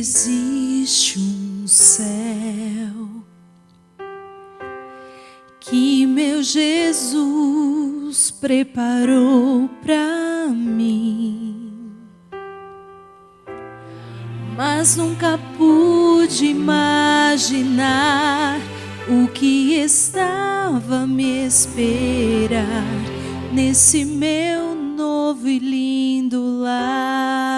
existe um céu que meu Jesus preparou pra mim, mas nunca pude imaginar o que estava a me esperar nesse meu novo e lindo lar.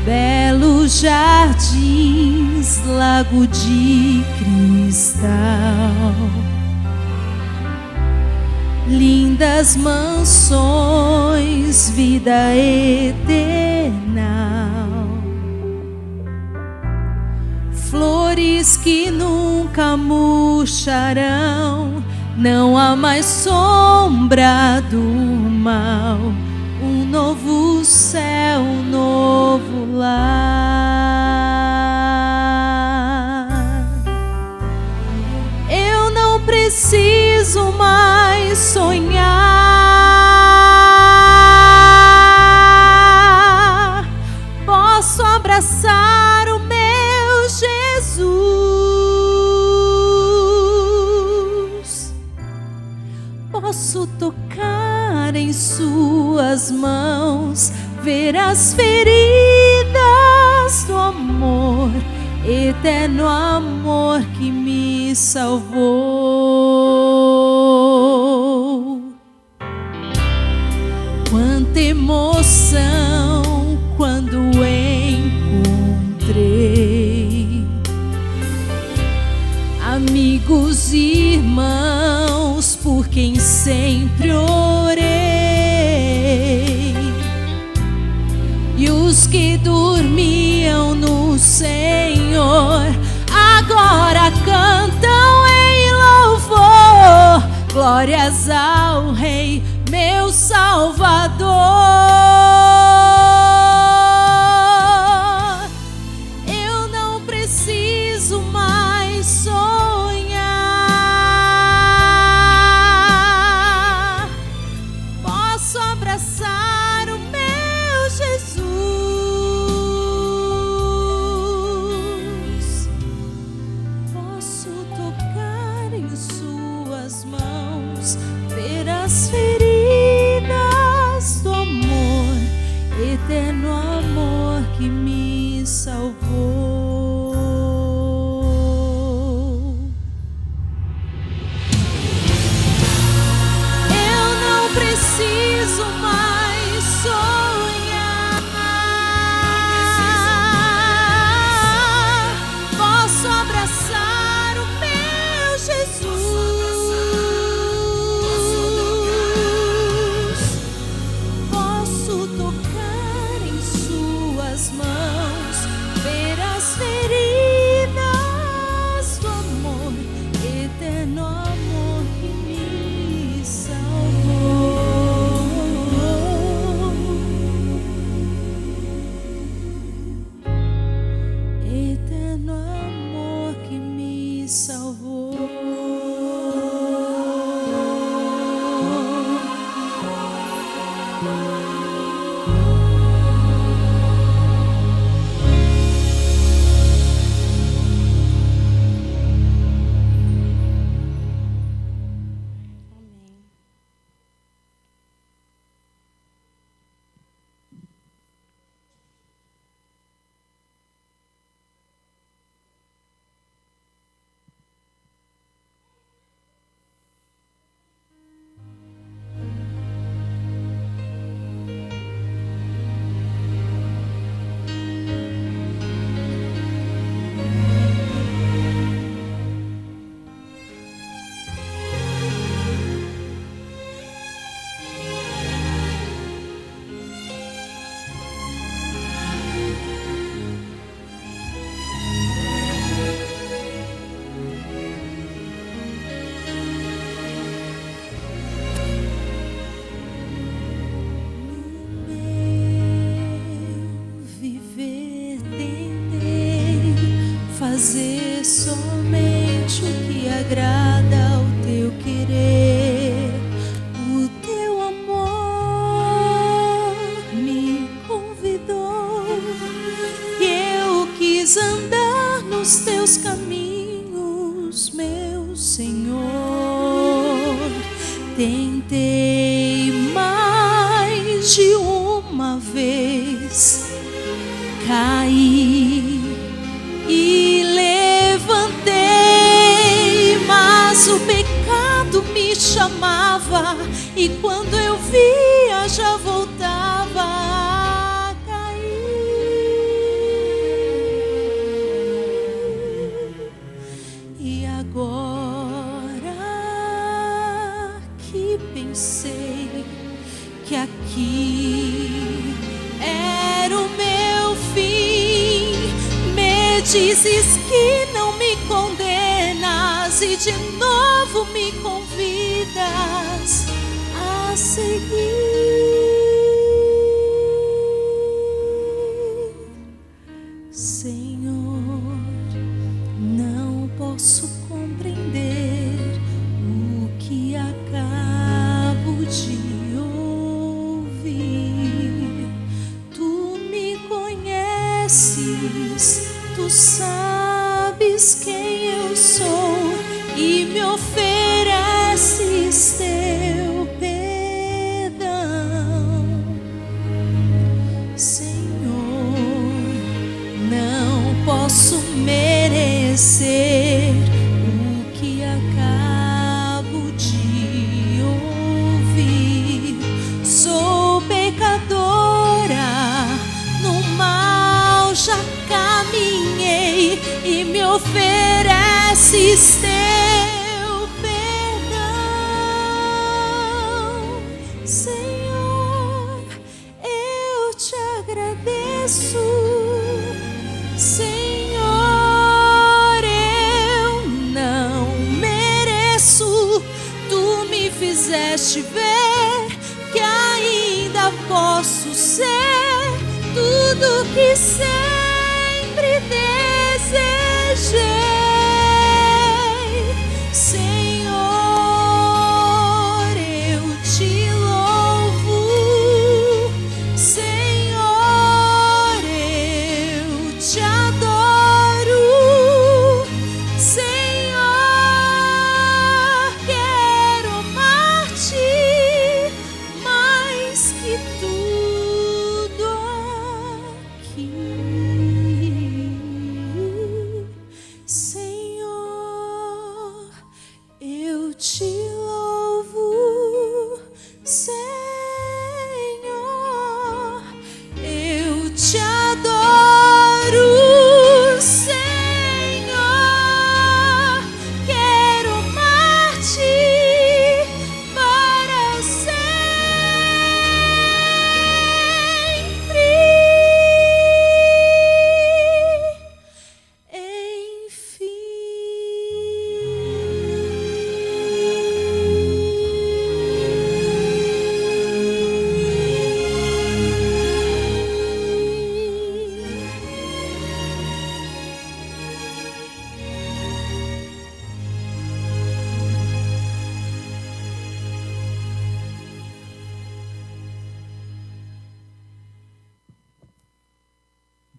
Belos jardins, lago de cristal, lindas mansões, vida eterna, flores que nunca murcharão, não há mais sombra do mal, um novo céu, um novo lar. Eu não preciso mais sonhar, posso abraçar o meu Jesus, posso tocar em suas mãos, ver as feridas do amor, eterno amor que me salvou. Quanta emoção quando encontrei amigos e irmãos por quem sempre orei, e os que dormiam no Senhor agora cantam em louvor, glórias ao Rei, meu Salvador. Eu não preciso mais sonhar, posso abraçar o meu Jesus, posso tocar em suas mãos, ver as feridas do amor, eterno amor que me salvou. Eu não preciso mais sonhar, posso abraçar o meu Jesus, posso tocar em suas mãos, ver Tentei mais de uma vez, caí e levantei, mas o pecado me chamava, e quando eu via já voltava a cair. E agora que pensei que aqui era o meu fim, me dizes que não me condenas e de novo me convidas a seguir. Senhor, não posso compreender o que acabo de ouvir. Tu me conheces, tu sabes quem eu sou e me ofereces teu perdão. Senhor, não posso merecer o que acabo de ouvir. Sou pecadora, no mal já caminhei e me ofereces teu perdão. Senhor, eu te agradeço. Senhor, eu não mereço. Tu me fizeste ver que ainda posso ser tudo que sempre desejei. Senhor, eu te louvo. Senhor, eu te adoro. Senhor, quero amar-te mais que tudo aqui. Senhor, eu te louvo. Senhor, eu te adoro. Senhor, quero amar-te para sempre.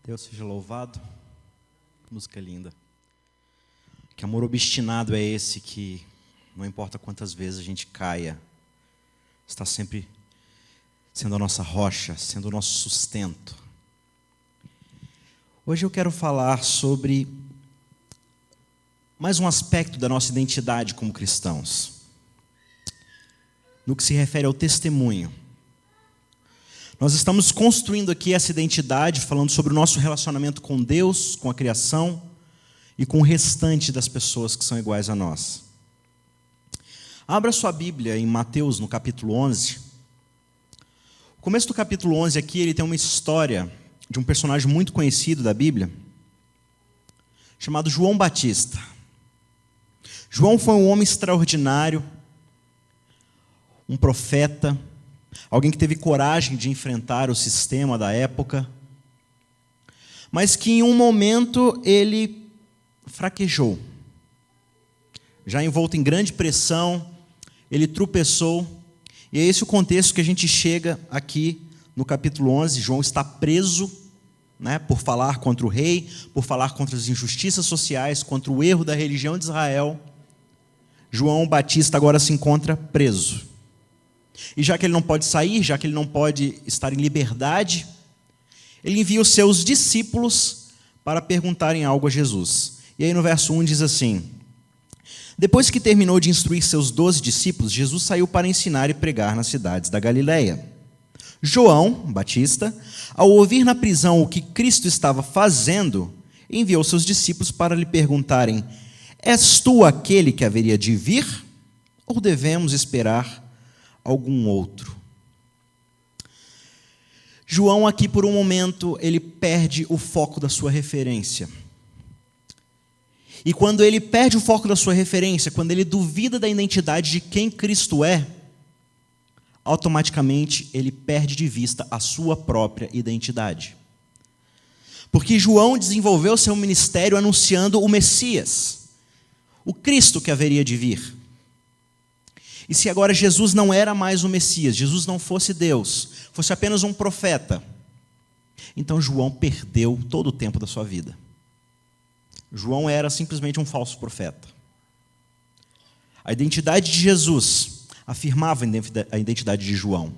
Deus seja louvado. Música linda. Que amor obstinado é esse que, não importa quantas vezes a gente caia, está sempre sendo a nossa rocha, sendo o nosso sustento. Hoje eu quero falar sobre mais um aspecto da nossa identidade como cristãos, no que se refere ao testemunho. Nós estamos construindo aqui essa identidade, falando sobre o nosso relacionamento com Deus, com a criação e com o restante das pessoas que são iguais a nós. Abra sua Bíblia em Mateus, no capítulo 11. O começo do capítulo 11 aqui, ele tem uma história de um personagem muito conhecido da Bíblia, chamado João Batista. João foi um homem extraordinário, um profeta, alguém que teve coragem de enfrentar o sistema da época, mas que em um momento ele fraquejou. Já envolto em grande pressão, ele tropeçou, e é esse o contexto que a gente chega aqui no capítulo 11. João está preso, por falar contra o rei, por falar contra as injustiças sociais, contra o erro da religião de Israel. João Batista agora se encontra preso. E já que ele não pode sair, já que ele não pode estar em liberdade, ele envia os seus discípulos para perguntarem algo a Jesus. E aí no verso 1 diz assim: depois que terminou de instruir seus 12 discípulos, Jesus saiu para ensinar e pregar nas cidades da Galileia. João Batista, ao ouvir na prisão o que Cristo estava fazendo, enviou seus discípulos para lhe perguntarem: és tu aquele que haveria de vir? Ou devemos esperar algum outro? João aqui por um momento ele perde o foco da sua referência. E quando ele perde o foco da sua referência, quando ele duvida da identidade de quem Cristo é, automaticamente ele perde de vista a sua própria identidade. Porque João desenvolveu seu ministério anunciando o Messias, o Cristo que haveria de vir. E se agora Jesus não era mais o Messias, Jesus não fosse Deus, fosse apenas um profeta, então João perdeu todo o tempo da sua vida. João era simplesmente um falso profeta. A identidade de Jesus afirmava a identidade de João.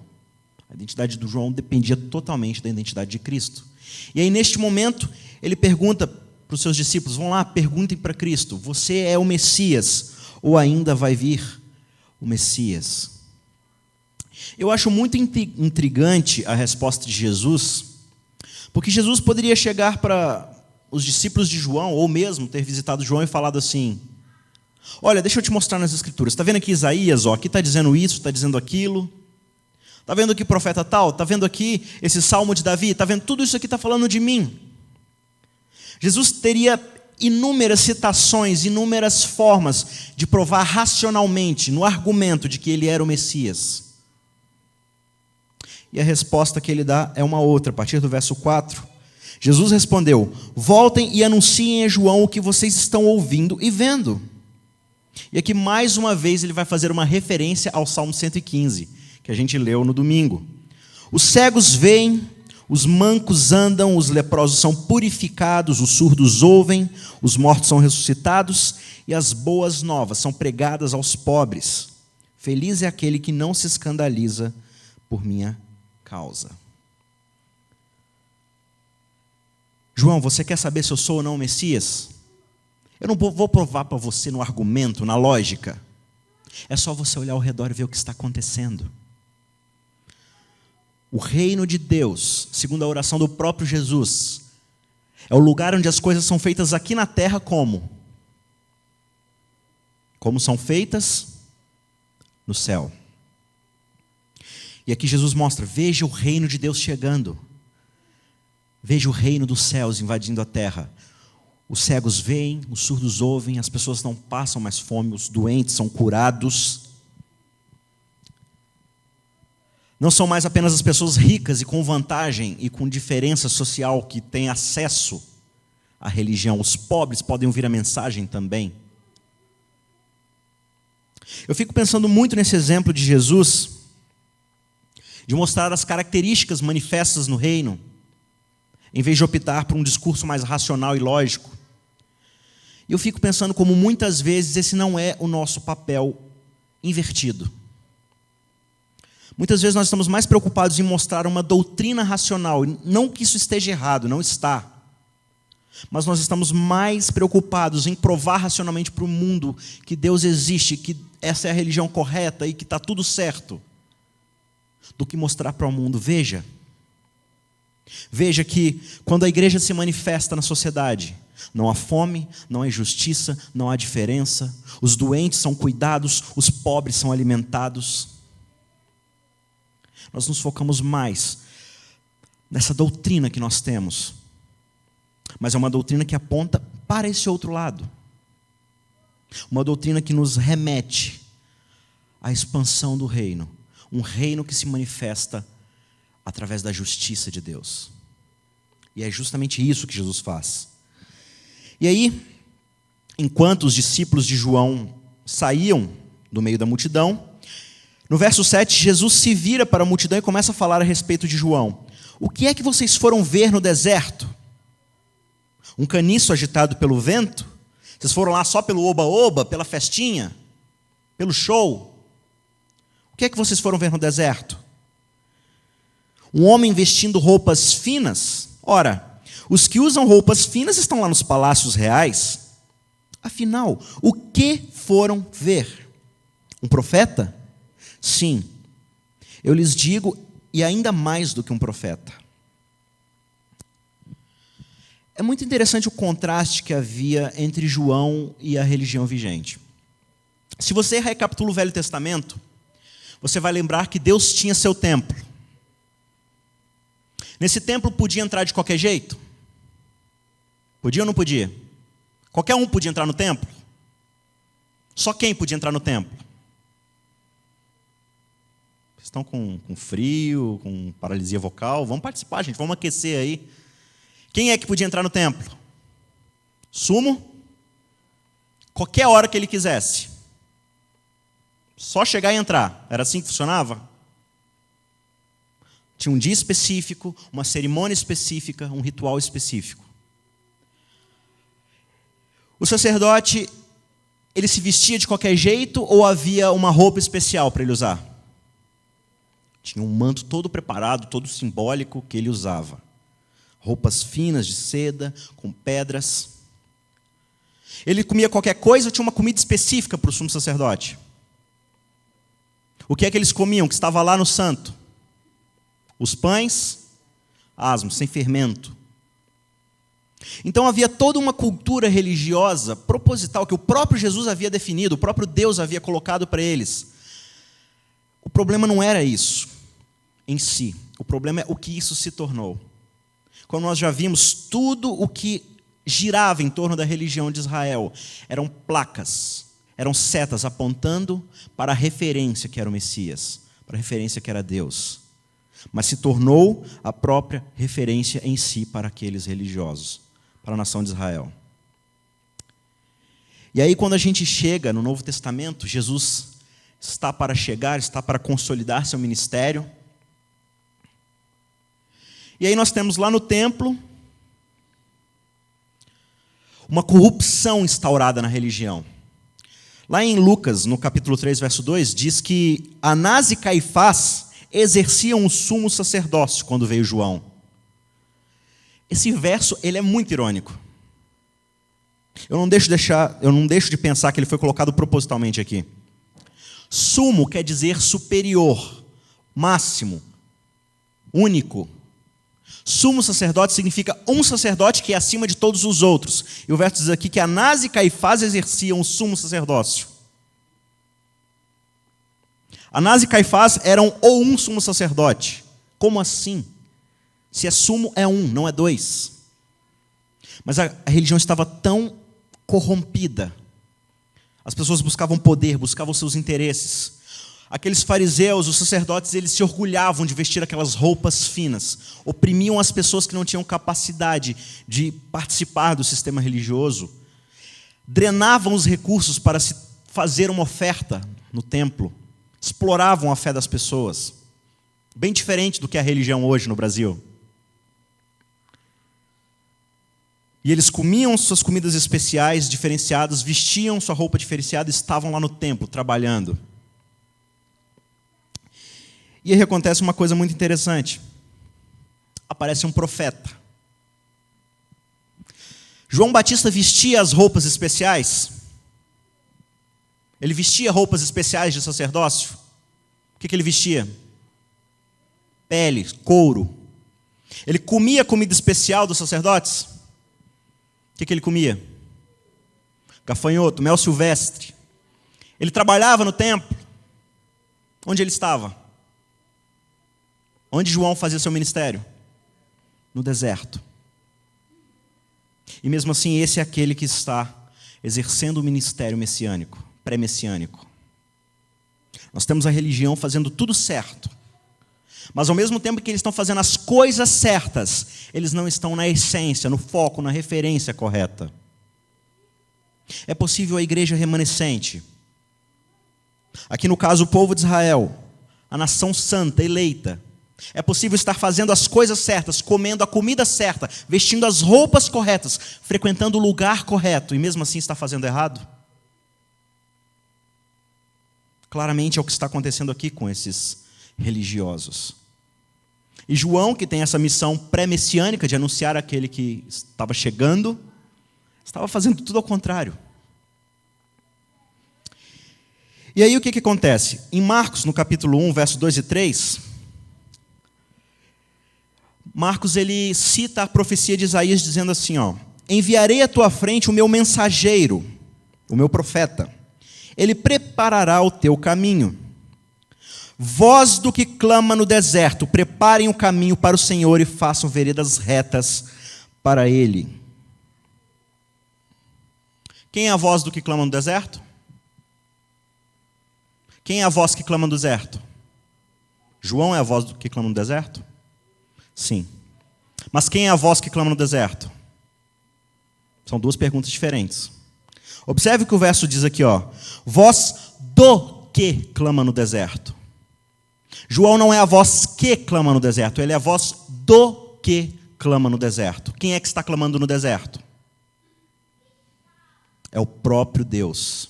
A identidade do João dependia totalmente da identidade de Cristo. E aí, neste momento, ele pergunta para os seus discípulos: vão lá, perguntem para Cristo, você é o Messias ou ainda vai vir o Messias? Eu acho muito intrigante a resposta de Jesus, porque Jesus poderia chegar para os discípulos de João, ou mesmo ter visitado João e falado assim: olha, deixa eu te mostrar nas Escrituras, está vendo aqui Isaías, aqui está dizendo isso, está dizendo aquilo, está vendo aqui profeta tal, está vendo aqui esse salmo de Davi, está vendo, tudo isso aqui está falando de mim. Jesus teria inúmeras citações, inúmeras formas de provar racionalmente, no argumento de que ele era o Messias. E a resposta que ele dá é uma outra, a partir do verso 4. Jesus respondeu: voltem e anunciem a João o que vocês estão ouvindo e vendo. E aqui mais uma vez ele vai fazer uma referência ao Salmo 115, que a gente leu no domingo. Os cegos veem, os mancos andam, os leprosos são purificados, os surdos ouvem, os mortos são ressuscitados e as boas novas são pregadas aos pobres. Feliz é aquele que não se escandaliza por minha causa. João, você quer saber se eu sou ou não o Messias? Eu não vou provar para você no argumento, na lógica. É só você olhar ao redor e ver o que está acontecendo. O reino de Deus, segundo a oração do próprio Jesus, é o lugar onde as coisas são feitas aqui na terra como? Como são feitas no céu. E aqui Jesus mostra: veja o reino de Deus chegando. Veja o reino dos céus invadindo a terra. Os cegos veem, os surdos ouvem, as pessoas não passam mais fome, os doentes são curados. Não são mais apenas as pessoas ricas e com vantagem e com diferença social que têm acesso à religião. Os pobres podem ouvir a mensagem também. Eu fico pensando muito nesse exemplo de Jesus, de mostrar as características manifestas no reino, em vez de optar por um discurso mais racional e lógico. E eu fico pensando como muitas vezes esse não é o nosso papel invertido. Muitas vezes nós estamos mais preocupados em mostrar uma doutrina racional, não que isso esteja errado, não está. Mas nós estamos mais preocupados em provar racionalmente para o mundo que Deus existe, que essa é a religião correta e que está tudo certo, do que mostrar para o mundo: veja que quando a igreja se manifesta na sociedade, não há fome, não há injustiça, não há diferença, os doentes são cuidados, os pobres são alimentados. Nós nos focamos mais nessa doutrina que nós temos, mas é uma doutrina que aponta para esse outro lado. Uma doutrina que nos remete à expansão do reino, um reino que se manifesta através da justiça de Deus. E é justamente isso que Jesus faz. E aí, enquanto os discípulos de João saíam do meio da multidão, no verso 7, Jesus se vira para a multidão e começa a falar a respeito de João. O que é que vocês foram ver no deserto? Um caniço agitado pelo vento? Vocês foram lá só pelo oba-oba, pela festinha? Pelo show? O que é que vocês foram ver no deserto? Um homem vestindo roupas finas? Ora, os que usam roupas finas estão lá nos palácios reais. Afinal, o que foram ver? Um profeta? Sim, eu lhes digo, e ainda mais do que um profeta. É muito interessante o contraste que havia entre João e a religião vigente. Se você recapitula o Velho Testamento, você vai lembrar que Deus tinha seu templo. Nesse templo podia entrar de qualquer jeito? Podia ou não podia? Qualquer um podia entrar no templo? Só quem podia entrar no templo? Vocês estão com frio, com paralisia vocal? Vamos participar, gente, vamos aquecer aí. Quem é que podia entrar no templo? Sumo? Qualquer hora que ele quisesse. Só chegar e entrar. Era assim que funcionava? Tinha um dia específico, uma cerimônia específica, um ritual específico. O sacerdote, ele se vestia de qualquer jeito ou havia uma roupa especial para ele usar? Tinha um manto todo preparado, todo simbólico que ele usava. Roupas finas de seda, com pedras. Ele comia qualquer coisa ou tinha uma comida específica para o sumo sacerdote? O que é que eles comiam, que estava lá no santo? Os pães, asmos, sem fermento. Então havia toda uma cultura religiosa proposital que o próprio Jesus havia definido, o próprio Deus havia colocado para eles. O problema não era isso em si, o problema é o que isso se tornou. Como nós já vimos, tudo o que girava em torno da religião de Israel eram placas, eram setas apontando para a referência que era o Messias, para a referência que era Deus. Mas se tornou a própria referência em si para aqueles religiosos, para a nação de Israel. E aí quando a gente chega no Novo Testamento, Jesus está para chegar, está para consolidar seu ministério. E aí nós temos lá no templo uma corrupção instaurada na religião. Lá em Lucas, no capítulo 3, verso 2, diz que Anás e Caifás exerciam o sumo sacerdócio quando veio João. Esse verso, ele é muito irônico. Eu não deixo de pensar que ele foi colocado propositalmente aqui. Sumo quer dizer superior, máximo, único. Sumo sacerdote significa um sacerdote que é acima de todos os outros. E o verso diz aqui que Anás e Caifás exerciam o sumo sacerdócio. Anás e Caifás eram ou um sumo sacerdote. Como assim? Se é sumo, é um, não é dois. Mas a religião estava tão corrompida. As pessoas buscavam poder, buscavam seus interesses. Aqueles fariseus, os sacerdotes, eles se orgulhavam de vestir aquelas roupas finas. Oprimiam as pessoas que não tinham capacidade de participar do sistema religioso. Drenavam os recursos para se fazer uma oferta no templo. Exploravam a fé das pessoas. Bem diferente do que é a religião hoje no Brasil. E eles comiam suas comidas especiais, diferenciadas, vestiam sua roupa diferenciada e estavam lá no templo, trabalhando. E aí acontece uma coisa muito interessante. Aparece um profeta. João Batista vestia as roupas especiais. Ele vestia roupas especiais de sacerdócio. O que ele vestia? Pele, couro. Ele comia comida especial dos sacerdotes. O que ele comia? Gafanhoto, mel silvestre. Ele trabalhava no templo. Onde ele estava? Onde João fazia seu ministério? No deserto. E mesmo assim, esse é aquele que está exercendo o ministério messiânico, pré-messiânico. Nós temos a religião fazendo tudo certo. Mas ao mesmo tempo que eles estão fazendo as coisas certas, eles não estão na essência, no foco, na referência correta. É possível a igreja remanescente. Aqui no caso, o povo de Israel, a nação santa, eleita. É possível estar fazendo as coisas certas, comendo a comida certa, vestindo as roupas corretas, frequentando o lugar correto, e mesmo assim estar fazendo errado? Claramente é o que está acontecendo aqui com esses religiosos. E João, que tem essa missão pré-messiânica de anunciar aquele que estava chegando, estava fazendo tudo ao contrário. E aí o que acontece? Em Marcos, no capítulo 1, versos 2 e 3, Marcos ele cita a profecia de Isaías dizendo assim, enviarei à tua frente o meu mensageiro, o meu profeta. Ele preparará o teu caminho. Voz do que clama no deserto, preparem o caminho para o Senhor e façam veredas retas para Ele. Quem é a voz do que clama no deserto? Quem é a voz que clama no deserto? João é a voz do que clama no deserto? Sim. Mas quem é a voz que clama no deserto? São duas perguntas diferentes. Observe o que o verso diz aqui, voz do que clama no deserto. João não é a voz que clama no deserto, ele é a voz do que clama no deserto. Quem é que está clamando no deserto? É o próprio Deus.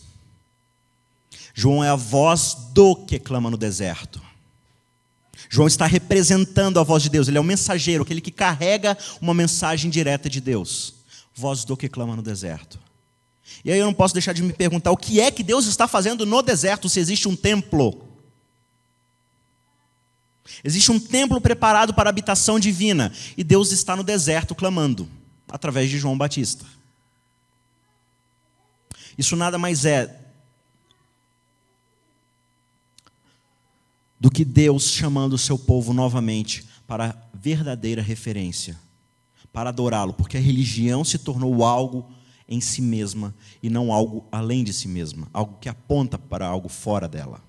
João é a voz do que clama no deserto. João está representando a voz de Deus, ele é o mensageiro, aquele que carrega uma mensagem direta de Deus. Voz do que clama no deserto. E aí eu não posso deixar de me perguntar, o que é que Deus está fazendo no deserto se existe um templo? Existe um templo preparado para a habitação divina, e Deus está no deserto clamando, através de João Batista. Isso nada mais é do que Deus chamando o seu povo novamente para a verdadeira referência, para adorá-lo, porque a religião se tornou algo em si mesma e não algo além de si mesma, algo que aponta para algo fora dela.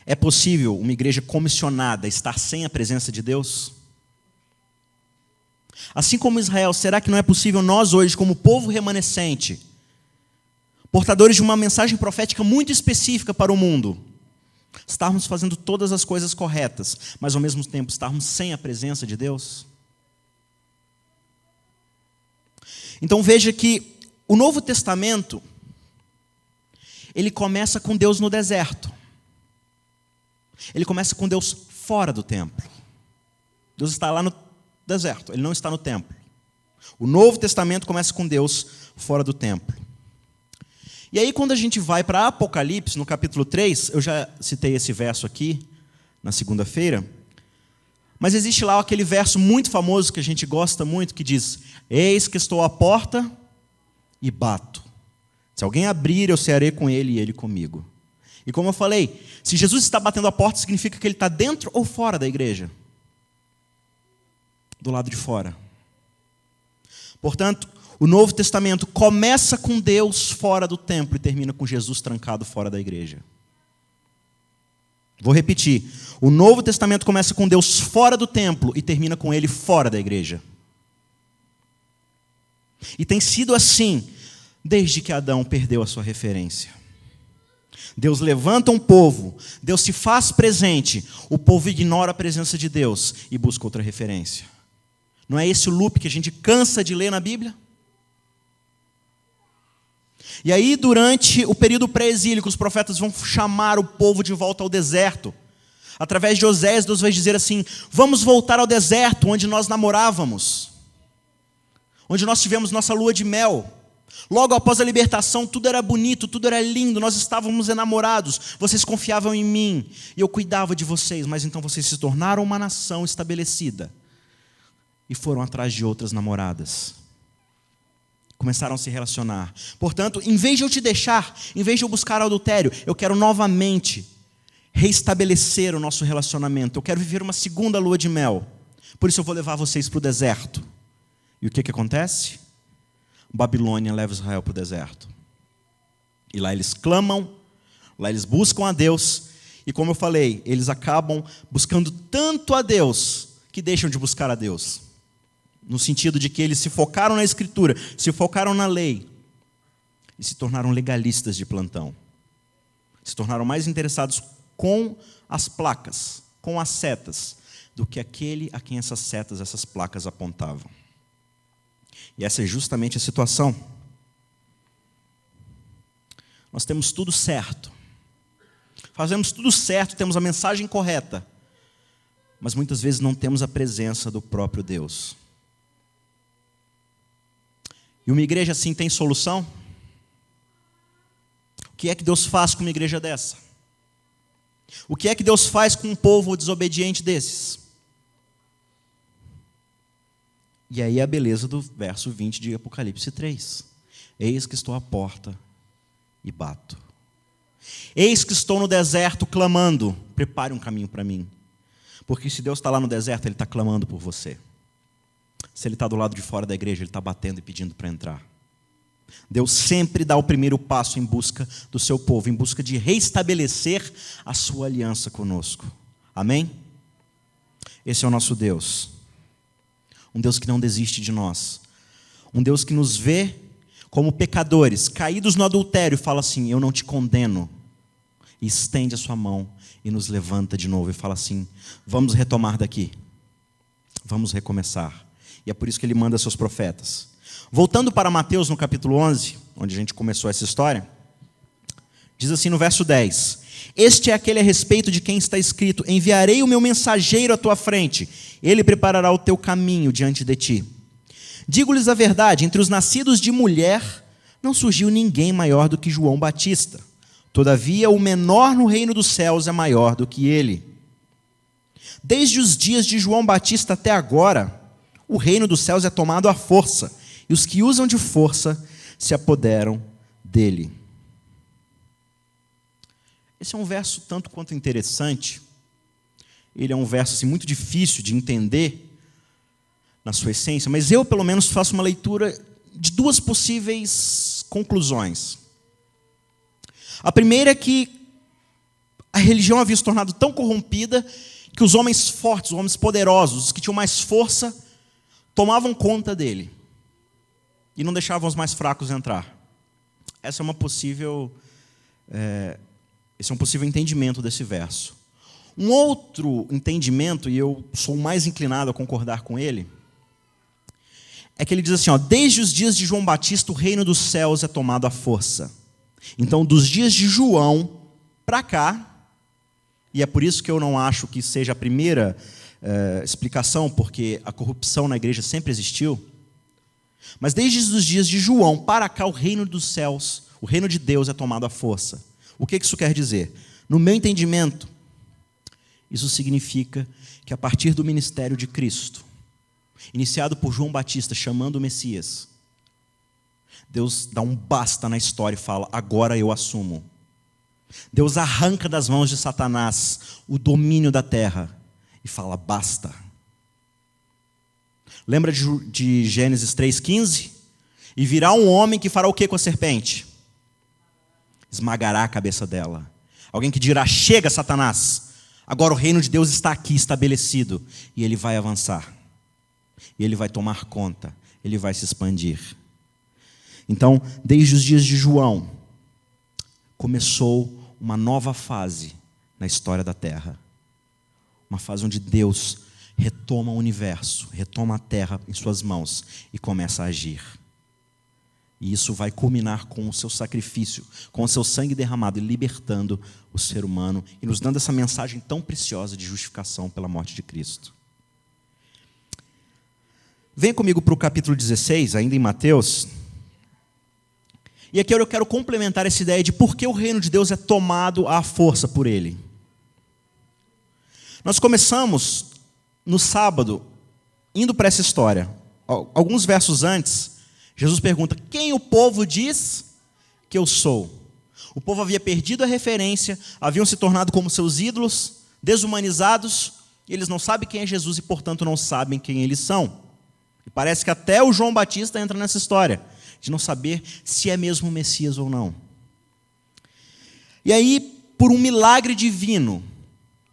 É possível uma igreja comissionada estar sem a presença de Deus? Assim como Israel, será que não é possível nós hoje, como povo remanescente, portadores de uma mensagem profética muito específica para o mundo, estarmos fazendo todas as coisas corretas, mas ao mesmo tempo estarmos sem a presença de Deus? Então veja que o Novo Testamento, ele começa com Deus no deserto. Ele começa com Deus fora do templo. Deus está lá no deserto, ele não está no templo. O Novo Testamento começa com Deus fora do templo. E aí quando a gente vai para Apocalipse, no capítulo 3, eu já citei esse verso aqui, na segunda-feira, mas existe lá aquele verso muito famoso que a gente gosta muito, que diz, eis que estou à porta e bato. Se alguém abrir, eu cearei com ele e ele comigo. E como eu falei, se Jesus está batendo a porta, significa que ele está dentro ou fora da igreja? Do lado de fora. Portanto, o Novo Testamento começa com Deus fora do templo e termina com Jesus trancado fora da igreja. Vou repetir. O Novo Testamento começa com Deus fora do templo e termina com ele fora da igreja. E tem sido assim desde que Adão perdeu a sua referência. Deus levanta um povo, Deus se faz presente, o povo ignora a presença de Deus e busca outra referência. Não é esse o loop que a gente cansa de ler na Bíblia? E aí, durante o período pré-exílico, os profetas vão chamar o povo de volta ao deserto. Através de Oséias, Deus vai dizer assim, vamos voltar ao deserto, onde nós namorávamos, onde nós tivemos nossa lua de mel. Logo após a libertação, tudo era bonito, tudo era lindo, nós estávamos enamorados, vocês confiavam em mim, e eu cuidava de vocês, mas então vocês se tornaram uma nação estabelecida, e foram atrás de outras namoradas. Começaram a se relacionar. Portanto, em vez de eu te deixar, em vez de eu buscar adultério, eu quero novamente reestabelecer o nosso relacionamento, eu quero viver uma segunda lua de mel, por isso eu vou levar vocês para o deserto. E o que acontece? Babilônia leva Israel para o deserto. E lá eles clamam, lá eles buscam a Deus, e como eu falei, eles acabam buscando tanto a Deus, que deixam de buscar a Deus. No sentido de que eles se focaram na Escritura, se focaram na lei, e se tornaram legalistas de plantão. Se tornaram mais interessados com as placas, com as setas, do que aquele a quem essas setas, essas placas apontavam. E essa é justamente a situação. Nós temos tudo certo. Fazemos tudo certo, temos a mensagem correta. Mas muitas vezes não temos a presença do próprio Deus. E uma igreja assim tem solução? O que é que Deus faz com uma igreja dessa? O que é que Deus faz com um povo desobediente desses? E aí a beleza do verso 20 de Apocalipse 3. Eis que estou à porta e bato. Eis que estou no deserto clamando, prepare um caminho para mim. Porque se Deus está lá no deserto, Ele está clamando por você. Se Ele está do lado de fora da igreja, Ele está batendo e pedindo para entrar. Deus sempre dá o primeiro passo em busca do seu povo, em busca de reestabelecer a sua aliança conosco. Amém? Esse é o nosso Deus. Um Deus que não desiste de nós. Um Deus que nos vê como pecadores, caídos no adultério, e fala assim: eu não te condeno. E estende a sua mão e nos levanta de novo e fala assim: vamos retomar daqui. Vamos recomeçar. E é por isso que Ele manda seus profetas. Voltando para Mateus no capítulo 11, onde a gente começou essa história, diz assim no verso 10: este é aquele a respeito de quem está escrito: enviarei o meu mensageiro à tua frente, ele preparará o teu caminho diante de ti. Digo-lhes a verdade, entre os nascidos de mulher não surgiu ninguém maior do que João Batista. Todavia, o menor no reino dos céus é maior do que ele. Desde os dias de João Batista até agora, o reino dos céus é tomado à força, e os que usam de força se apoderam dele. Esse é um verso tanto quanto interessante. Ele é um verso assim, muito difícil de entender na sua essência, mas eu, pelo menos, faço uma leitura de duas possíveis conclusões. A primeira é que a religião havia se tornado tão corrompida que os homens fortes, os homens poderosos, os que tinham mais força, tomavam conta dele e não deixavam os mais fracos entrar. Esse é um possível entendimento desse verso. Um outro entendimento, e eu sou mais inclinado a concordar com ele, é que ele diz assim: desde os dias de João Batista o reino dos céus é tomado à força. Então, dos dias de João para cá, e é por isso que eu não acho que seja a primeira explicação, porque a corrupção na igreja sempre existiu, mas desde os dias de João para cá o reino dos céus, o reino de Deus é tomado à força. O que isso quer dizer? No meu entendimento, isso significa que a partir do ministério de Cristo, iniciado por João Batista, chamando o Messias, Deus dá um basta na história e fala: agora eu assumo. Deus arranca das mãos de Satanás o domínio da terra e fala: basta. Lembra de Gênesis 3,15? E virá um homem que fará o que com a serpente? Esmagará a cabeça dela. Alguém que dirá: chega, Satanás, agora o reino de Deus está aqui estabelecido. E ele vai avançar. E ele vai tomar conta. Ele vai se expandir. Então, desde os dias de João, começou uma nova fase na história da terra. Uma fase onde Deus retoma o universo, retoma a terra em suas mãos e começa a agir. E isso vai culminar com o seu sacrifício, com o seu sangue derramado e libertando o ser humano e nos dando essa mensagem tão preciosa de justificação pela morte de Cristo. Venha comigo para o capítulo 16, ainda em Mateus. E aqui eu quero complementar essa ideia de por que o reino de Deus é tomado à força por Ele. Nós começamos no sábado, indo para essa história. Alguns versos antes, Jesus pergunta: quem o povo diz que eu sou? O povo havia perdido a referência, haviam se tornado como seus ídolos, desumanizados, e eles não sabem quem é Jesus e, portanto, não sabem quem eles são. E parece que até o João Batista entra nessa história, de não saber se é mesmo o Messias ou não. E aí, por um milagre divino,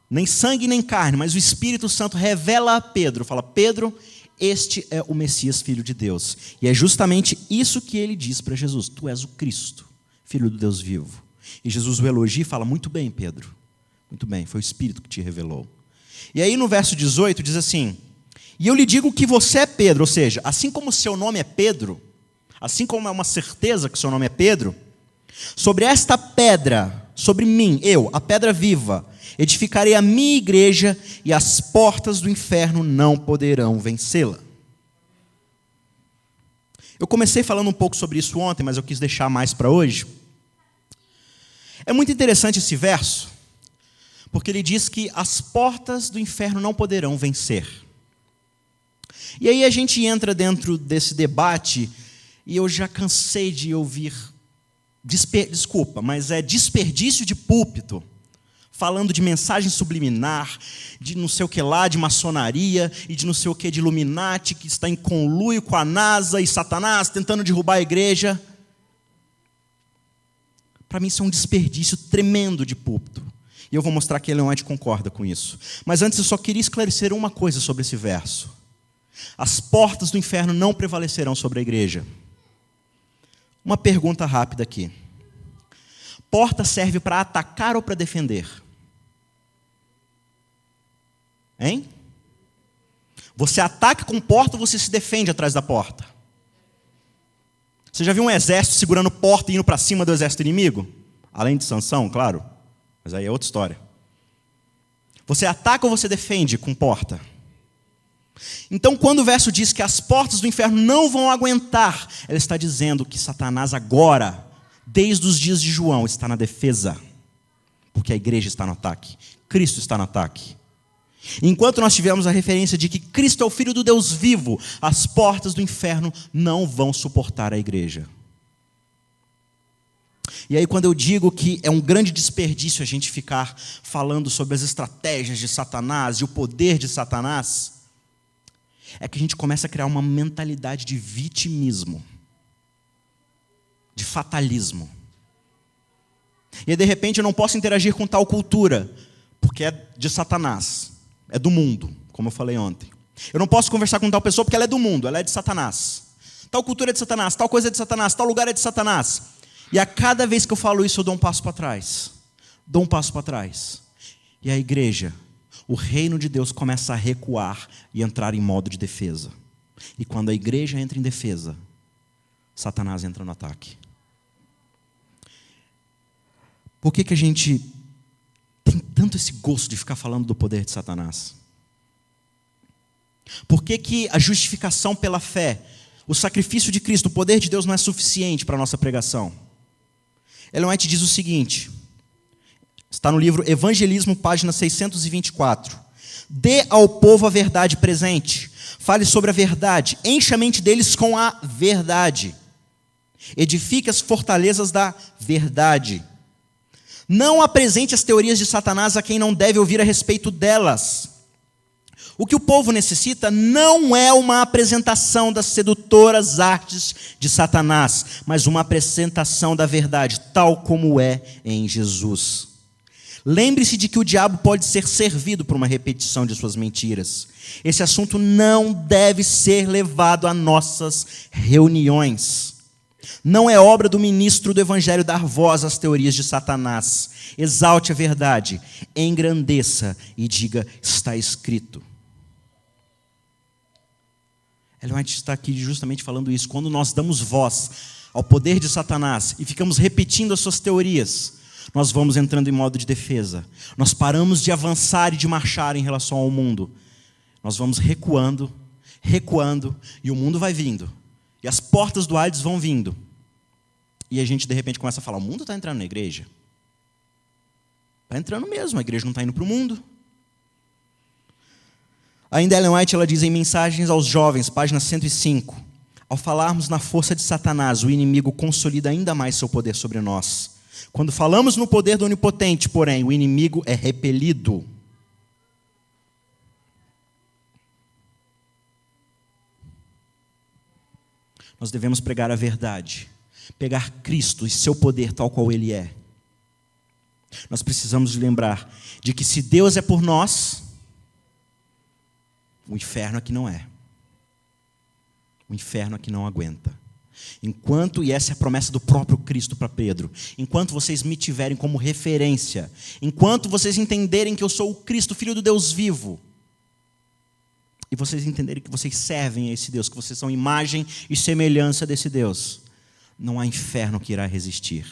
nem sangue nem carne, mas o Espírito Santo revela a Pedro, fala: Pedro, este é o Messias, Filho de Deus. E é justamente isso que ele diz para Jesus: tu és o Cristo, Filho do Deus vivo. E Jesus o elogia e fala: muito bem, Pedro, muito bem, foi o Espírito que te revelou. E aí no verso 18 diz assim: e eu lhe digo que você é Pedro, ou seja, assim como o seu nome é Pedro, assim como é uma certeza que o seu nome é Pedro, Sobre esta pedra, sobre mim, eu, a pedra viva, edificarei a minha igreja e as portas do inferno não poderão vencê-la. Eu comecei falando um pouco sobre isso ontem, mas eu quis deixar mais para hoje. É muito interessante esse verso, porque ele diz que as portas do inferno não poderão vencer. E aí a gente entra dentro desse debate, e eu já cansei de ouvir, desculpa, mas é desperdício de púlpito, falando de mensagem subliminar, de não sei o que lá, de maçonaria, e de não sei o que de Illuminati, que está em conluio com a NASA e Satanás, tentando derrubar a igreja. Para mim isso é um desperdício tremendo de púlpito. E eu vou mostrar que Ellen White concorda com isso. Mas antes eu só queria esclarecer uma coisa sobre esse verso. As portas do inferno não prevalecerão sobre a igreja. Uma pergunta rápida aqui. Porta serve para atacar ou para defender? Hein? Você ataca com porta ou você se defende atrás da porta? Você já viu um exército segurando porta e indo para cima do exército inimigo? Além de Sansão, claro. Mas aí é outra história. Você ataca ou você defende com porta? Então, quando o verso diz que as portas do inferno não vão aguentar, ela está dizendo que Satanás agora, desde os dias de João, está na defesa. Porque a igreja está no ataque. Cristo está no ataque. Enquanto nós tivemos a referência de que Cristo é o Filho do Deus vivo, as portas do inferno não vão suportar a igreja. E aí quando eu digo que é um grande desperdício a gente ficar falando sobre as estratégias de Satanás e o poder de Satanás, é que a gente começa a criar uma mentalidade de vitimismo, de fatalismo. E aí, de repente eu não posso interagir com tal cultura, porque é de Satanás. É do mundo, como eu falei ontem. Eu não posso conversar com tal pessoa porque ela é do mundo, ela é de Satanás. Tal cultura é de Satanás, tal coisa é de Satanás, tal lugar é de Satanás. E a cada vez que eu falo isso, eu dou um passo para trás. Dou um passo para trás. E a igreja, o reino de Deus começa a recuar e entrar em modo de defesa. E quando a igreja entra em defesa, Satanás entra no ataque. Por que a gente tem tanto esse gosto de ficar falando do poder de Satanás? Por que a justificação pela fé, o sacrifício de Cristo, o poder de Deus não é suficiente para a nossa pregação? Ellen White diz o seguinte, está no livro Evangelismo, página 624. Dê ao povo a verdade presente, fale sobre a verdade, encha a mente deles com a verdade, edifique as fortalezas da verdade. Não apresente as teorias de Satanás a quem não deve ouvir a respeito delas. O que o povo necessita não é uma apresentação das sedutoras artes de Satanás, mas uma apresentação da verdade, tal como é em Jesus. Lembre-se de que o diabo pode ser servido por uma repetição de suas mentiras. Esse assunto não deve ser levado a nossas reuniões. Não é obra do ministro do Evangelho dar voz às teorias de Satanás. Exalte a verdade, engrandeça e diga, está escrito. Ellen White está aqui justamente falando isso. Quando nós damos voz ao poder de Satanás e ficamos repetindo as suas teorias, nós vamos entrando em modo de defesa. Nós paramos de avançar e de marchar em relação ao mundo. Nós vamos recuando, recuando, e o mundo vai vindo. E as portas do Hades vão vindo. E a gente de repente começa a falar, o mundo está entrando na igreja? Está entrando mesmo, a igreja não está indo para o mundo. Ainda Ellen White, ela diz em Mensagens aos Jovens, página 105, ao falarmos na força de Satanás, o inimigo consolida ainda mais seu poder sobre nós. Quando falamos no poder do Onipotente, porém, o inimigo é repelido. Nós devemos pregar a verdade, pegar Cristo e seu poder tal qual Ele é. Nós precisamos lembrar de que se Deus é por nós, o inferno aqui não é. O inferno aqui não aguenta. Enquanto, e essa é a promessa do próprio Cristo para Pedro, enquanto vocês me tiverem como referência, enquanto vocês entenderem que eu sou o Cristo, Filho do Deus vivo, e vocês entenderem que vocês servem a esse Deus, que vocês são imagem e semelhança desse Deus, não há inferno que irá resistir.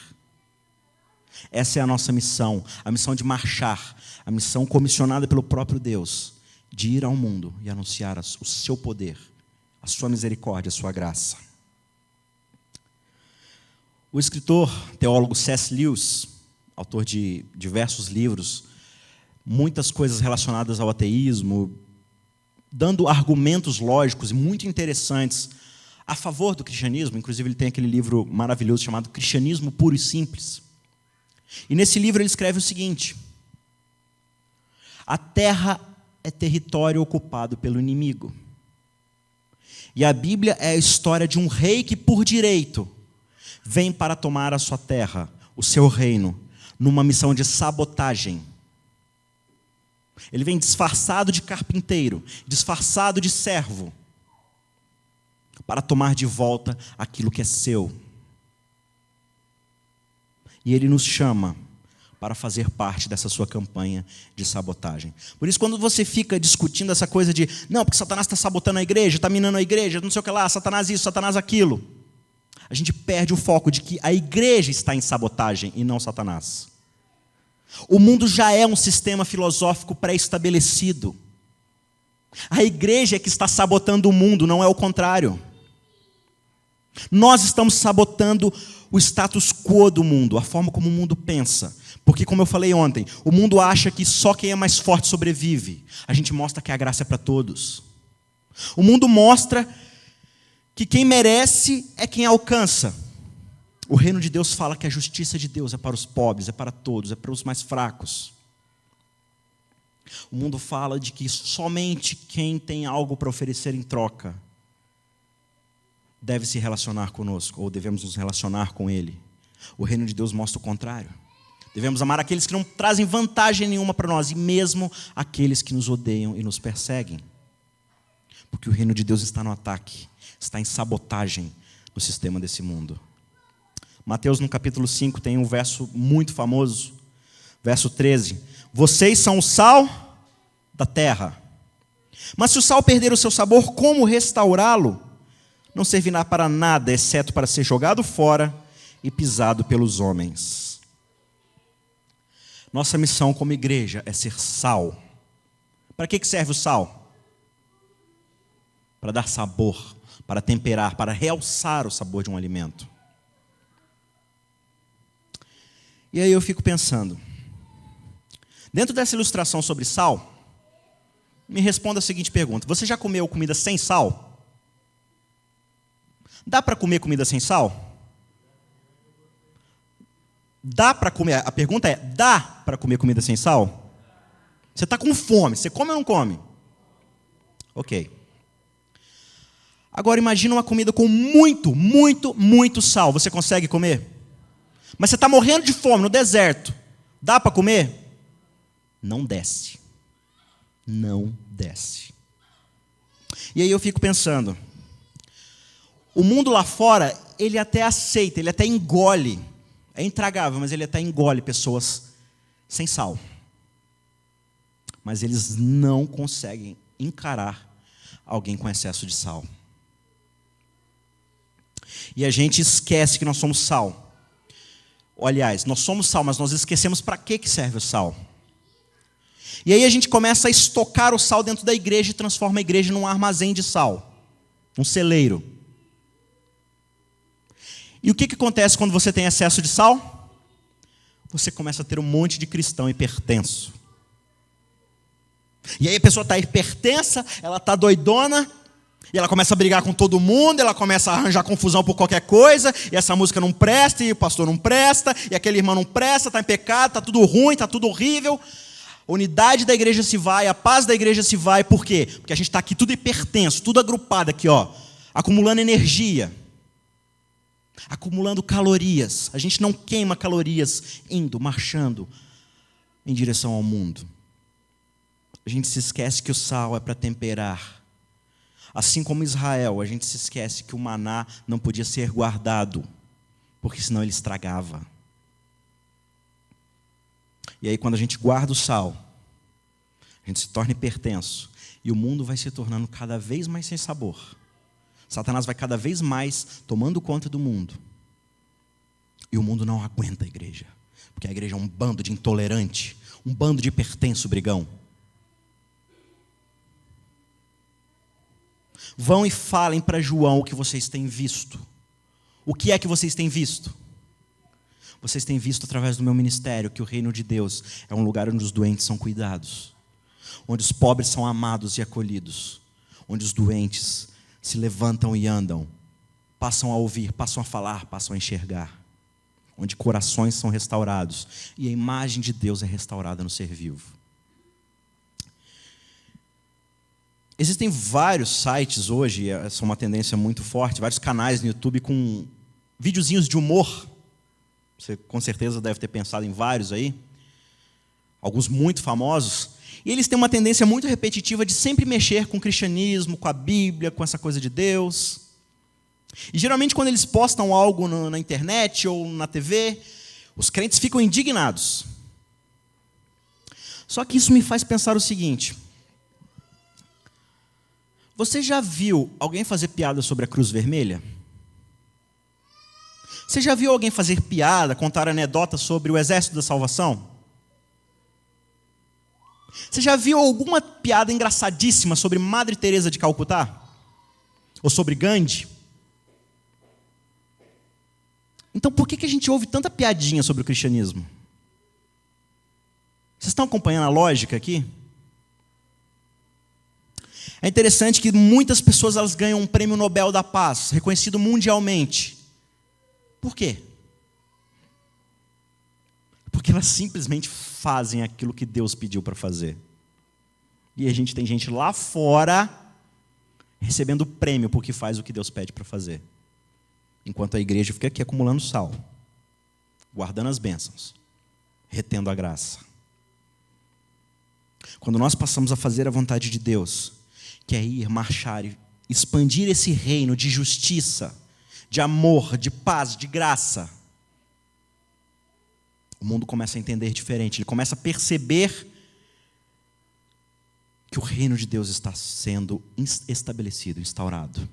Essa é a nossa missão, a missão de marchar, a missão comissionada pelo próprio Deus, de ir ao mundo e anunciar o seu poder, a sua misericórdia, a sua graça. O escritor, teólogo C.S. Lewis, autor de diversos livros, muitas coisas relacionadas ao ateísmo, dando argumentos lógicos e muito interessantes a favor do cristianismo. Inclusive, ele tem aquele livro maravilhoso chamado Cristianismo Puro e Simples. E nesse livro ele escreve o seguinte: a terra é território ocupado pelo inimigo. E a Bíblia é a história de um rei que, por direito, vem para tomar a sua terra, o seu reino, numa missão de sabotagem. Ele vem disfarçado de carpinteiro, disfarçado de servo, para tomar de volta aquilo que é seu. E ele nos chama para fazer parte dessa sua campanha de sabotagem. Por isso, quando você fica discutindo essa coisa de não, porque Satanás está sabotando a igreja, está minando a igreja, não sei o que lá, Satanás isso, Satanás aquilo, a gente perde o foco de que a igreja está em sabotagem e não Satanás. O mundo já é um sistema filosófico pré-estabelecido. A igreja é que está sabotando o mundo, não é o contrário. Nós estamos sabotando o status quo do mundo, a forma como o mundo pensa. Porque, como eu falei ontem, o mundo acha que só quem é mais forte sobrevive. A gente mostra que a graça é para todos. O mundo mostra que quem merece é quem alcança. O reino de Deus fala que a justiça de Deus é para os pobres, é para todos, é para os mais fracos. O mundo fala de que somente quem tem algo para oferecer em troca deve se relacionar conosco, ou devemos nos relacionar com Ele. O reino de Deus mostra o contrário. Devemos amar aqueles que não trazem vantagem nenhuma para nós, e mesmo aqueles que nos odeiam e nos perseguem. Porque o reino de Deus está no ataque, está em sabotagem no sistema desse mundo. Mateus, no capítulo 5, tem um verso muito famoso, verso 13. Vocês são o sal da terra. Mas se o sal perder o seu sabor, como restaurá-lo? Não servirá para nada, exceto para ser jogado fora e pisado pelos homens. Nossa missão como igreja é ser sal. Para que serve o sal? Para dar sabor, para temperar, para realçar o sabor de um alimento. E aí eu fico pensando, dentro dessa ilustração sobre sal, me responda a seguinte pergunta: você já comeu comida sem sal? Dá para comer comida sem sal? Dá para comer? A pergunta é: dá para comer comida sem sal? Você está com fome, você come ou não come? Ok. Agora imagina uma comida com muito, muito, muito sal. Você consegue comer? Mas você está morrendo de fome no deserto. Dá para comer? Não desce. Não desce. E aí eu fico pensando, o mundo lá fora, ele até aceita, ele até engole. É intragável, mas ele até engole pessoas sem sal. Mas eles não conseguem encarar alguém com excesso de sal. E a gente esquece que nós somos sal. Aliás, nós somos sal, mas nós esquecemos para que serve o sal. E aí a gente começa a estocar o sal dentro da igreja e transforma a igreja num armazém de sal, um celeiro. E o que acontece quando você tem excesso de sal? Você começa a ter um monte de cristão hipertenso. E aí a pessoa está hipertensa, ela está doidona, e ela começa a brigar com todo mundo, ela começa a arranjar confusão por qualquer coisa, e essa música não presta, e o pastor não presta, e aquele irmão não presta, está em pecado, está tudo ruim, está tudo horrível. A unidade da igreja se vai, a paz da igreja se vai. Por quê? Porque a gente está aqui tudo hipertenso, tudo agrupado aqui, ó, acumulando energia, acumulando calorias. A gente não queima calorias indo, marchando em direção ao mundo. A gente se esquece que o sal é para temperar. Assim como Israel, a gente se esquece que o maná não podia ser guardado, porque senão ele estragava. E aí quando a gente guarda o sal, a gente se torna hipertenso, e o mundo vai se tornando cada vez mais sem sabor. Satanás vai cada vez mais tomando conta do mundo. E o mundo não aguenta a igreja. Porque a igreja é um bando de intolerante, um bando de hipertenso brigão. Vão e falem para João o que vocês têm visto. O que é que vocês têm visto? Vocês têm visto através do meu ministério que o reino de Deus é um lugar onde os doentes são cuidados, onde os pobres são amados e acolhidos, onde os doentes se levantam e andam, passam a ouvir, passam a falar, passam a enxergar, onde corações são restaurados e a imagem de Deus é restaurada no ser vivo. Existem vários sites hoje, essa é uma tendência muito forte, vários canais no YouTube com videozinhos de humor. Você com certeza deve ter pensado em vários aí, alguns muito famosos. E eles têm uma tendência muito repetitiva de sempre mexer com o cristianismo, com a Bíblia, com essa coisa de Deus. E geralmente quando eles postam algo na internet ou na TV, os crentes ficam indignados. Só que isso me faz pensar o seguinte: você já viu alguém fazer piada sobre a cruz vermelha? Você já viu alguém fazer piada, contar anedota sobre o Exército da Salvação? Você já viu alguma piada engraçadíssima sobre Madre Teresa de Calcutá? Ou sobre Gandhi? Então por que a gente ouve tanta piadinha sobre o cristianismo? Vocês estão acompanhando a lógica aqui? É interessante que muitas pessoas elas ganham um prêmio Nobel da Paz, reconhecido mundialmente. Por quê? Porque elas simplesmente fazem aquilo que Deus pediu para fazer. E a gente tem gente lá fora recebendo prêmio porque faz o que Deus pede para fazer. Enquanto a igreja fica aqui acumulando sal, guardando as bênçãos, retendo a graça. Quando nós passamos a fazer a vontade de Deus, que é ir, marchar e expandir esse reino de justiça, de amor, de paz, de graça, o mundo começa a entender diferente, ele começa a perceber que o reino de Deus está sendo estabelecido, instaurado.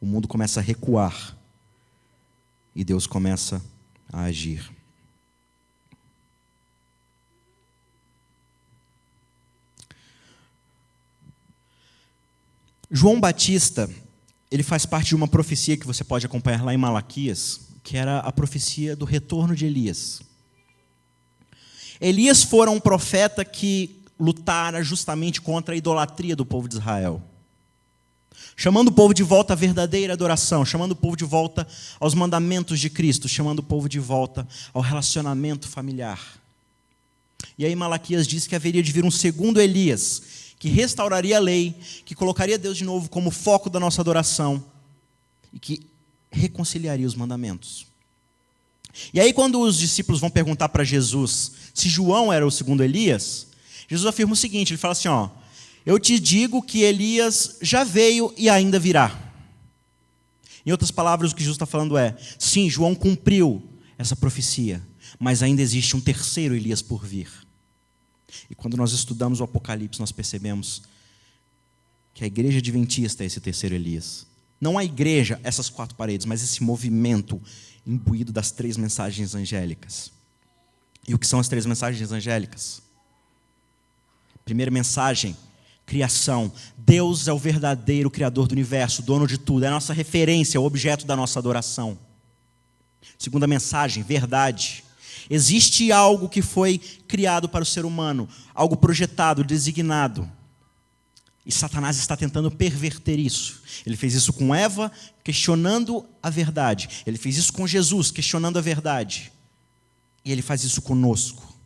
O mundo começa a recuar e Deus começa a agir. João Batista, ele faz parte de uma profecia que você pode acompanhar lá em Malaquias, que era a profecia do retorno de Elias. Elias fora um profeta que lutara justamente contra a idolatria do povo de Israel, chamando o povo de volta à verdadeira adoração, chamando o povo de volta aos mandamentos de Cristo, chamando o povo de volta ao relacionamento familiar. E aí Malaquias diz que haveria de vir um segundo Elias, que restauraria a lei, que colocaria Deus de novo como foco da nossa adoração e que reconciliaria os mandamentos. E aí quando os discípulos vão perguntar para Jesus se João era o segundo Elias, Jesus afirma o seguinte, ele fala assim, eu te digo que Elias já veio e ainda virá. Em outras palavras, o que Jesus está falando é, sim, João cumpriu essa profecia, mas ainda existe um terceiro Elias por vir. E quando nós estudamos o Apocalipse, nós percebemos que a igreja adventista é esse terceiro Elias. Não a igreja, essas quatro paredes, mas esse movimento imbuído das três mensagens angélicas. E o que são as três mensagens angélicas? Primeira mensagem, criação. Deus é o verdadeiro criador do universo, dono de tudo. É a nossa referência, é o objeto da nossa adoração. Segunda mensagem, verdade. Existe algo que foi criado para o ser humano, algo projetado, designado. E Satanás está tentando perverter isso. Ele fez isso com Eva, questionando a verdade. Ele fez isso com Jesus, questionando a verdade. E ele faz isso conosco.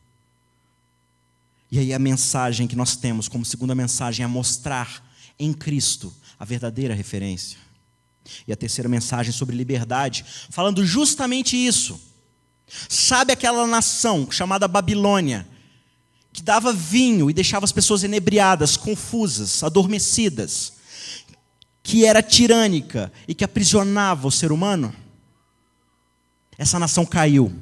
E aí a mensagem que nós temos como segunda mensagem é mostrar em Cristo a verdadeira referência. E a terceira mensagem sobre liberdade, falando justamente isso. Sabe aquela nação chamada Babilônia, que dava vinho e deixava as pessoas inebriadas, confusas, adormecidas, que era tirânica e que aprisionava o ser humano? Essa nação caiu.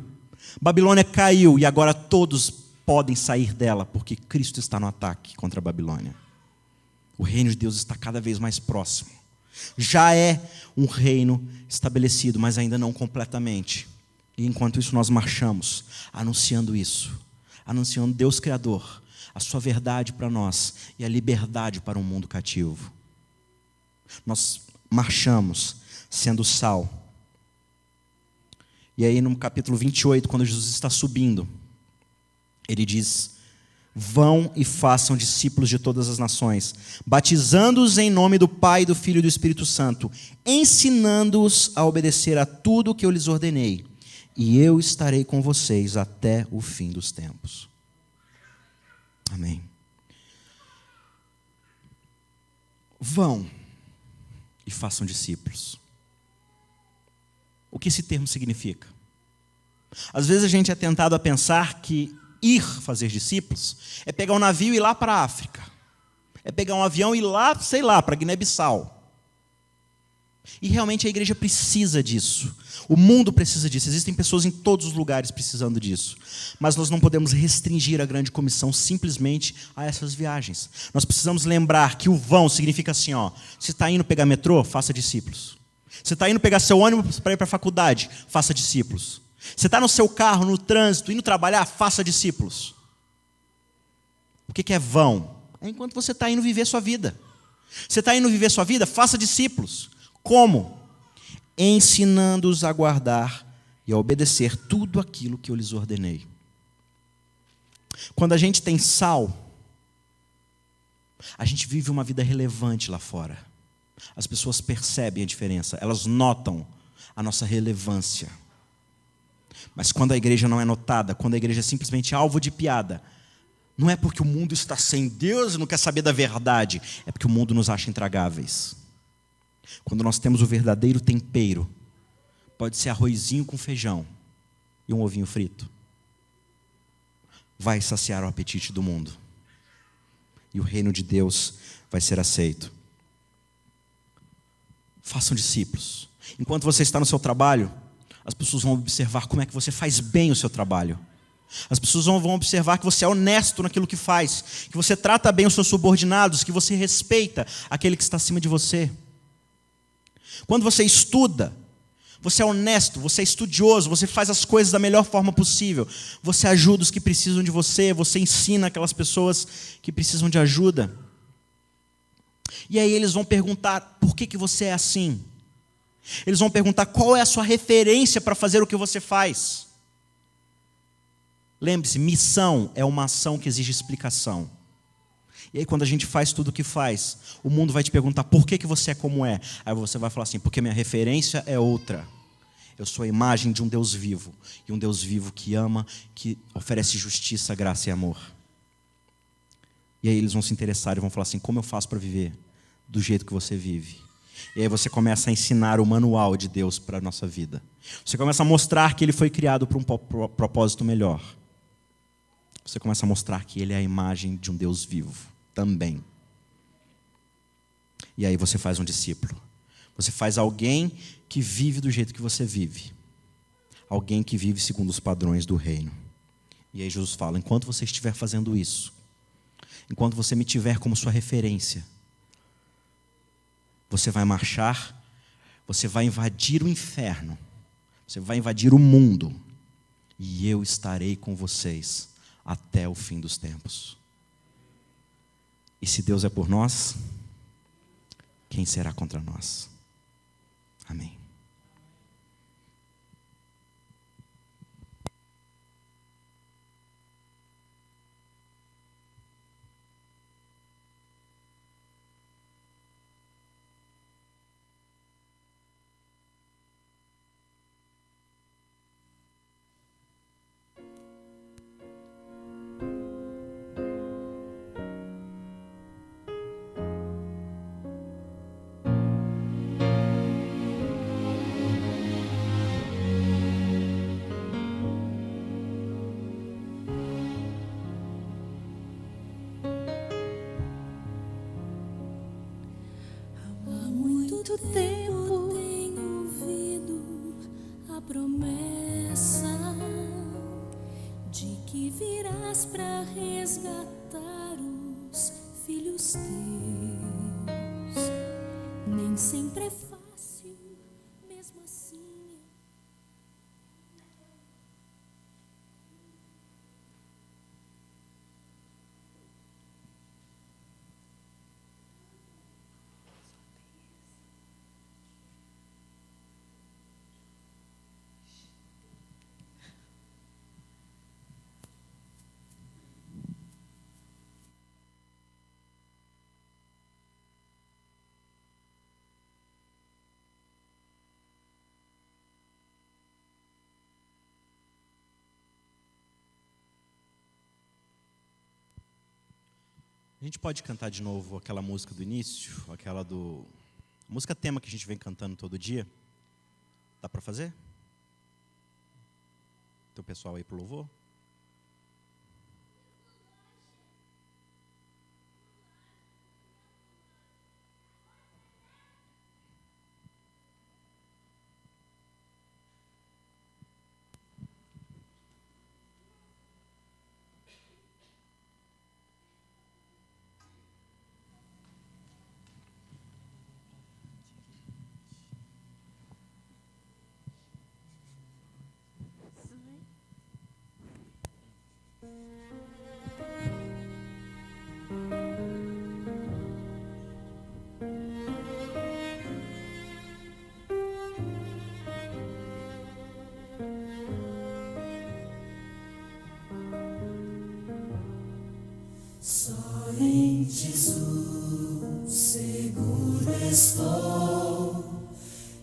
Babilônia caiu e agora todos podem sair dela, porque Cristo está no ataque contra a Babilônia. O reino de Deus está cada vez mais próximo. Já é um reino estabelecido, mas ainda não completamente. E enquanto isso nós marchamos, anunciando isso, anunciando Deus Criador, a sua verdade para nós e a liberdade para um mundo cativo. Nós marchamos sendo sal. E aí no capítulo 28, quando Jesus está subindo, ele diz: vão e façam discípulos de todas as nações, batizando-os em nome do Pai, do Filho e do Espírito Santo, ensinando-os a obedecer a tudo o que eu lhes ordenei, e eu estarei com vocês até o fim dos tempos. Amém. Vão e façam discípulos. O que esse termo significa? Às vezes a gente é tentado a pensar que ir fazer discípulos é pegar um navio e ir lá para a África. É pegar um avião e ir lá, sei lá, para Guiné-Bissau. E realmente a igreja precisa disso. O mundo precisa disso. Existem pessoas em todos os lugares precisando disso. Mas nós não podemos restringir a grande comissão simplesmente a essas viagens. Nós precisamos lembrar que o vão significa assim, ó, se está indo pegar metrô, faça discípulos. Se está indo pegar seu ônibus para ir para a faculdade, faça discípulos. Você está no seu carro, no trânsito, indo trabalhar, faça discípulos. O que é vão? É enquanto você está indo viver sua vida. Você está indo viver sua vida, faça discípulos. Como? Ensinando-os a guardar e a obedecer tudo aquilo que eu lhes ordenei. Quando a gente tem sal, a gente vive uma vida relevante lá fora. As pessoas percebem a diferença, elas notam a nossa relevância. Mas quando a igreja não é notada, quando a igreja é simplesmente alvo de piada, não é porque o mundo está sem Deus e não quer saber da verdade, é porque o mundo nos acha intragáveis. Quando nós temos o verdadeiro tempero, pode ser arrozinho com feijão e um ovinho frito, vai saciar o apetite do mundo. E o reino de Deus vai ser aceito. Façam discípulos. Enquanto você está no seu trabalho, as pessoas vão observar como é que você faz bem o seu trabalho. As pessoas vão observar que você é honesto naquilo que faz, que você trata bem os seus subordinados, que você respeita aquele que está acima de você. Quando você estuda, você é honesto, você é estudioso, você faz as coisas da melhor forma possível. Você ajuda os que precisam de você, você ensina aquelas pessoas que precisam de ajuda. E aí eles vão perguntar, por que você é assim? Eles vão perguntar, qual é a sua referência para fazer o que você faz? Lembre-se, missão é uma ação que exige explicação. E aí quando a gente faz tudo o que faz, o mundo vai te perguntar, por que você é como é? Aí você vai falar assim, porque minha referência é outra. Eu sou a imagem de um Deus vivo. E um Deus vivo que ama, que oferece justiça, graça e amor. E aí eles vão se interessar e vão falar assim, como eu faço para viver do jeito que você vive? E aí você começa a ensinar o manual de Deus para a nossa vida. Você começa a mostrar que Ele foi criado para um propósito melhor. Você começa a mostrar que Ele é a imagem de um Deus vivo também. E aí você faz um discípulo. Você faz alguém que vive do jeito que você vive. Alguém que vive segundo os padrões do reino. E aí Jesus fala, enquanto você estiver fazendo isso, enquanto você me tiver como sua referência, você vai marchar, você vai invadir o inferno, você vai invadir o mundo, e eu estarei com vocês até o fim dos tempos. E se Deus é por nós, quem será contra nós? Amém. Há muito tempo tenho ouvido a promessa de que virás para resgatar os filhos teus. Nem sempre é fácil, mesmo assim. A gente pode cantar de novo aquela música do início, aquela do... A música tema que a gente vem cantando todo dia. Dá para fazer? Tem o pessoal aí pro louvor? Só em Jesus seguro estou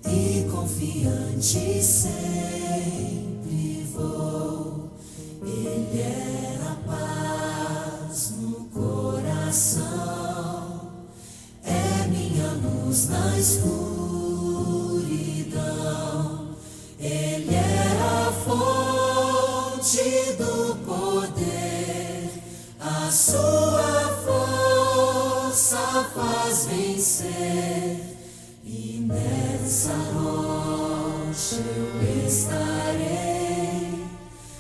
e confiante sempre vou. Ele é a paz no coração, é minha luz na escuridão. Ele é a fonte do poder, a sua força faz vencer, e nessa rocha eu estarei,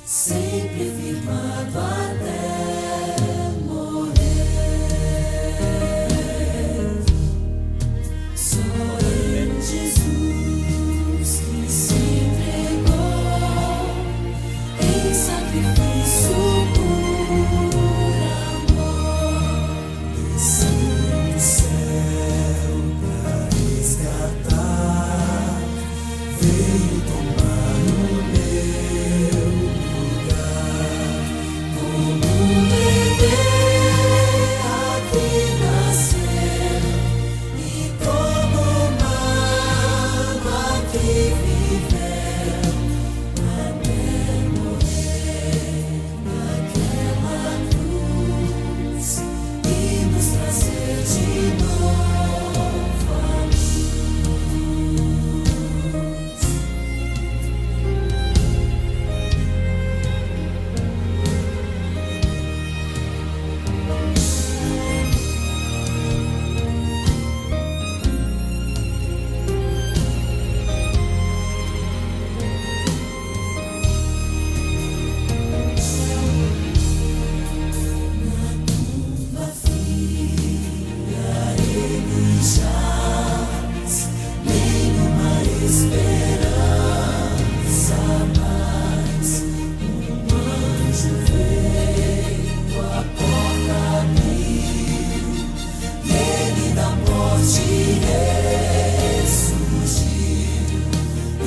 sempre firmado até morrer. Só em Jesus que se entregou em sacrifício por amor, desceu do céu pra resgatar, veio tomar o meu lugar. Como um bebê aqui nasceu, e como mama que viveu até morrer naquela cruz e nos trazer de novo a luz. Tumba fria ele jaz, nenhuma esperança mais. Anjo veio, a porta abriu, e ele da morte ressurgiu, e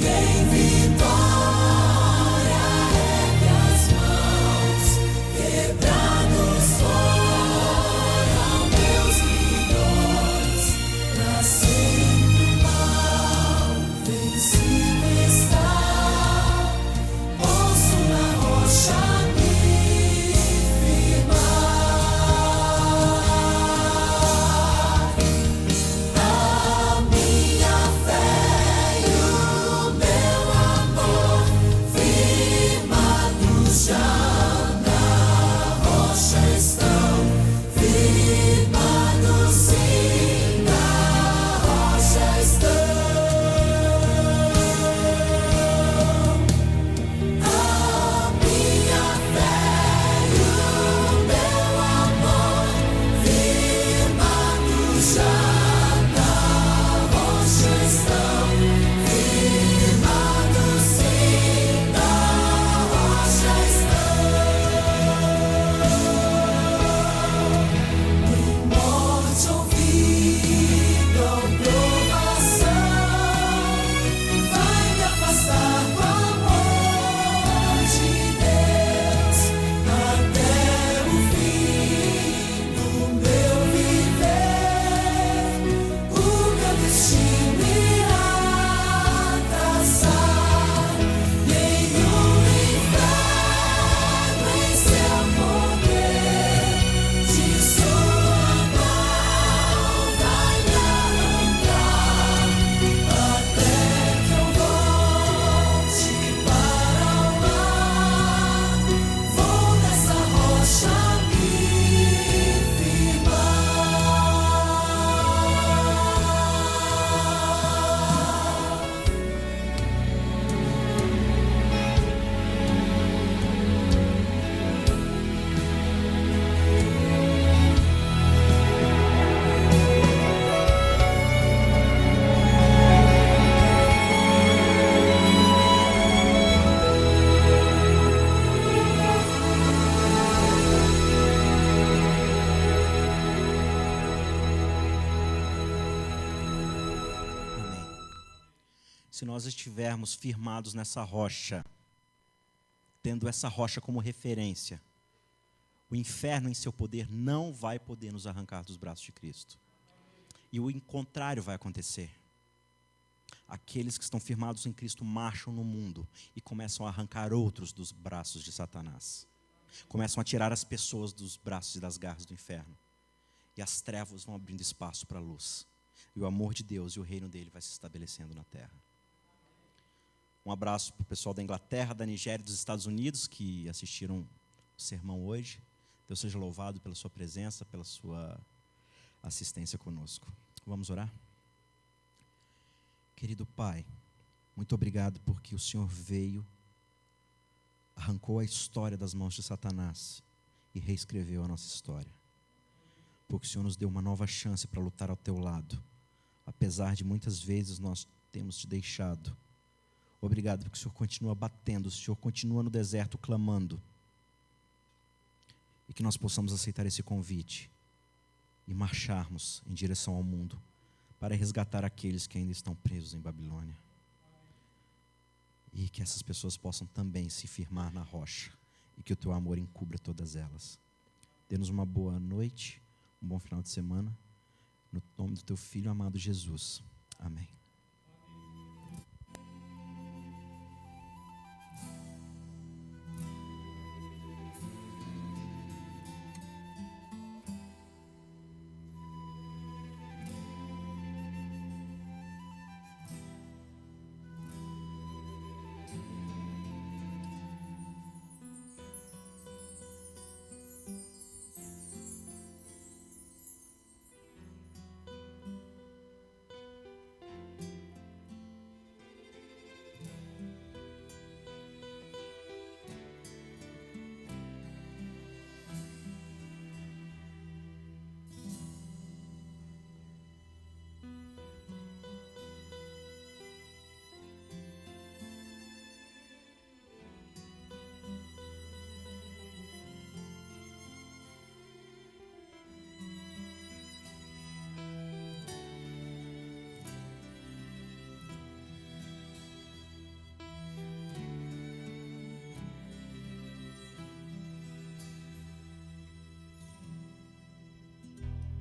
em vitória ergue as mãos. Quebrados foram meus grilhões, pra sempre o mal vencido está. Posso na rocha me firmar. se nós estivermos firmados nessa rocha, tendo essa rocha como referência, o inferno em seu poder não vai poder nos arrancar dos braços de Cristo. E o contrário vai acontecer. Aqueles que estão firmados em Cristo marcham no mundo e começam a arrancar outros dos braços de Satanás. Começam a tirar as pessoas dos braços e das garras do inferno. E as trevas vão abrindo espaço para a luz. E o amor de Deus e o reino dele vai se estabelecendo na terra. Um abraço para o pessoal da Inglaterra, da Nigéria e dos Estados Unidos que assistiram o sermão hoje. Deus seja louvado pela sua presença, pela sua assistência conosco. Vamos orar? Querido Pai, muito obrigado porque o Senhor veio, arrancou a história das mãos de Satanás e reescreveu a nossa história. Porque o Senhor nos deu uma nova chance para lutar ao teu lado, apesar de muitas vezes nós temos te deixado. Obrigado porque o Senhor continua batendo, o Senhor continua no deserto clamando. E que nós possamos aceitar esse convite e marcharmos em direção ao mundo para resgatar aqueles que ainda estão presos em Babilônia. E que essas pessoas possam também se firmar na rocha e que o teu amor encubra todas elas. Dê-nos uma boa noite, um bom final de semana, no nome do teu Filho amado Jesus. Amém.